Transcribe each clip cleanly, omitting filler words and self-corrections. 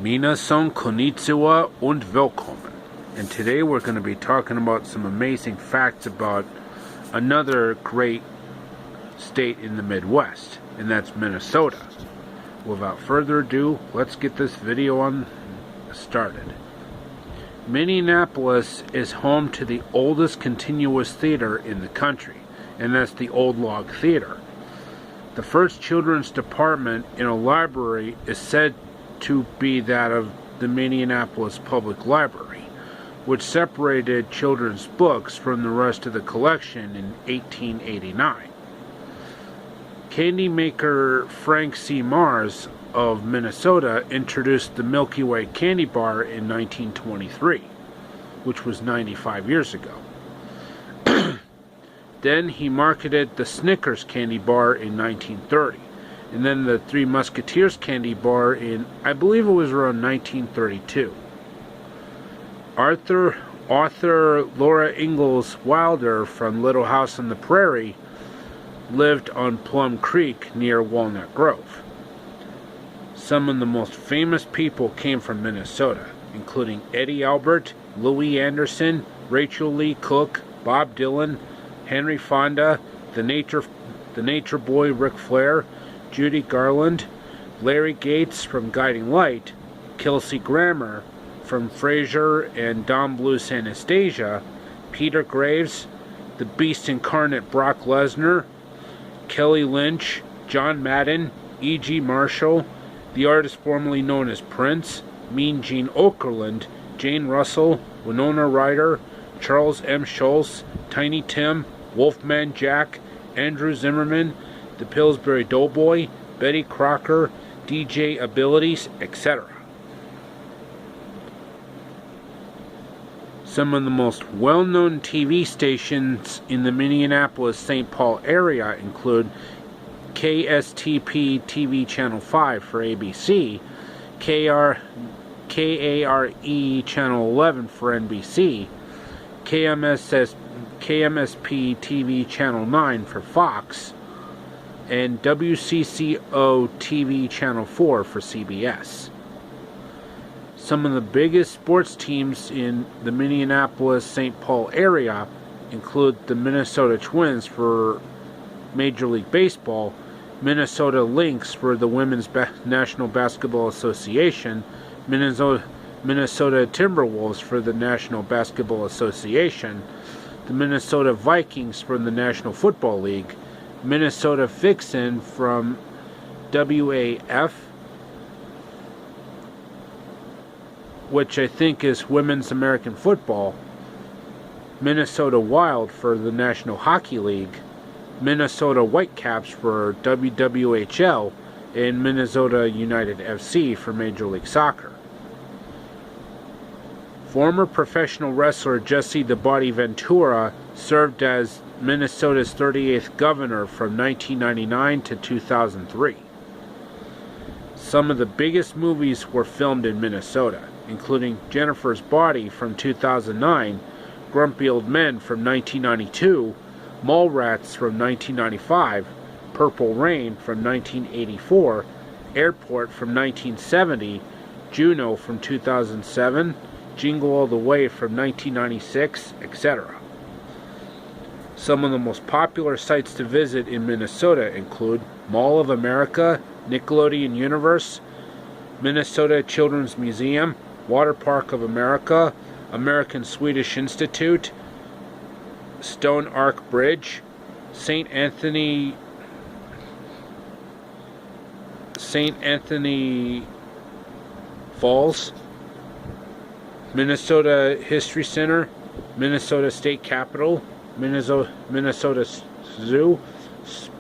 Minasan konnichiwa und willkommen. And today we're going to be talking about some amazing facts about another great state in the Midwest, and that's Minnesota. Without further ado, let's get this video on started. Minneapolis is home to the oldest continuous theater in the country, and that's the Old Log Theater. The first children's department in a library is said to be that of the Minneapolis Public Library, which separated children's books from the rest of the collection in 1889. Candy maker Frank C. Mars of Minnesota introduced the Milky Way candy bar in 1923, which was 95 years ago. Then he marketed the Snickers candy bar in 1930, and then the Three Musketeers candy bar in, I believe it was around 1932. Author Laura Ingalls Wilder from Little House on the Prairie lived on Plum Creek near Walnut Grove. Some of the most famous people came from Minnesota, including Eddie Albert, Louis Anderson, Rachel Lee Cook, Bob Dylan, Henry Fonda, the Nature Boy Ric Flair, Judy Garland, Larry Gates from Guiding Light, Kelsey Grammer from Frasier and Don Bluth's Anastasia, Peter Graves, the Beast Incarnate Brock Lesnar, Kelly Lynch, John Madden, E.G. Marshall, the artist formerly known as Prince, Mean Gene Okerlund, Jane Russell, Winona Ryder, Charles M. Schulz, Tiny Tim, Wolfman Jack, Andrew Zimmerman, the Pillsbury Doughboy, Betty Crocker, DJ Abilities, etc. Some of the most well-known TV stations in the Minneapolis-St. Paul area include KSTP TV Channel 5 for ABC, KARE Channel 11 for NBC, KMSP TV Channel 9 for Fox, and WCCO TV Channel 4 for CBS. Some of the biggest sports teams in the Minneapolis-St. Paul area include the Minnesota Twins for Major League Baseball, Minnesota Lynx for the Women's National Basketball Association, Minnesota Timberwolves for the National Basketball Association, the Minnesota Vikings from the National Football League, Minnesota Vixen from WAF, which I think is Women's American Football, Minnesota Wild for the National Hockey League, Minnesota Whitecaps for WWHL, and Minnesota United FC for Major League Soccer. Former professional wrestler Jesse the Body Ventura served as Minnesota's 38th governor from 1999 to 2003. Some of the biggest movies were filmed in Minnesota, including Jennifer's Body from 2009, Grumpy Old Men from 1992, Mallrats from 1995, Purple Rain from 1984, Airport from 1970, Juno from 2007, Jingle All the Way from 1996, etc. Some of the most popular sites to visit in Minnesota include Mall of America, Nickelodeon Universe, Minnesota Children's Museum, Water Park of America, American Swedish Institute, Stone Arc Bridge, St. Anthony Falls, Minnesota History Center, Minnesota State Capitol, Minnesota Zoo,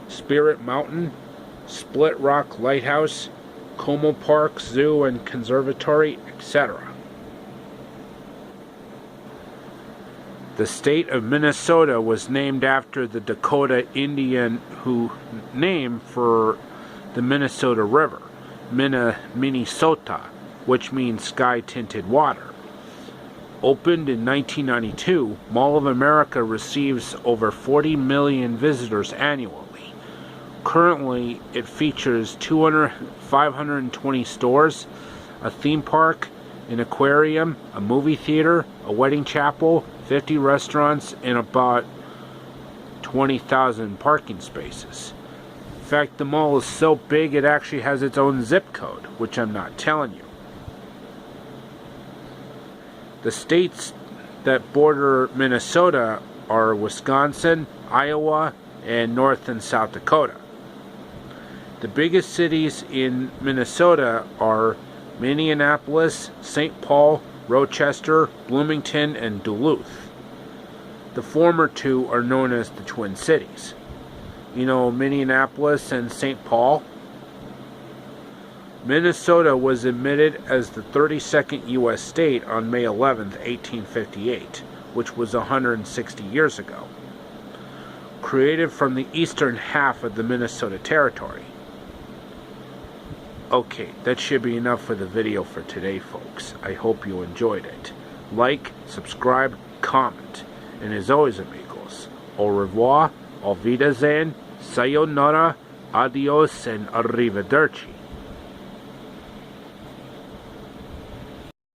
Spirit Mountain, Split Rock Lighthouse, Como Park Zoo and Conservatory, etc. The state of Minnesota was named after the Dakota Indian name for the Minnesota River, Minnesota, which means sky-tinted water. Opened in 1992, Mall of America receives over 40 million visitors annually. Currently, it features 520 stores, a theme park, an aquarium, a movie theater, a wedding chapel, 50 restaurants, and about 20,000 parking spaces. In fact, the mall is so big it actually has its own zip code, which I'm not telling you. The states that border Minnesota are Wisconsin, Iowa, and North and South Dakota. The biggest cities in Minnesota are Minneapolis, St. Paul, Rochester, Bloomington, and Duluth. The former two are known as the Twin Cities. You know, Minneapolis and St. Paul. Minnesota was admitted as the 32nd U.S. state on May 11, 1858, which was 160 years ago. Created from the eastern half of the Minnesota Territory. Okay, that should be enough for the video for today, folks. I hope you enjoyed it. Like, subscribe, comment. And as always, amigos, au revoir, auf Wiedersehen, sayonara, adios, and arrivederci.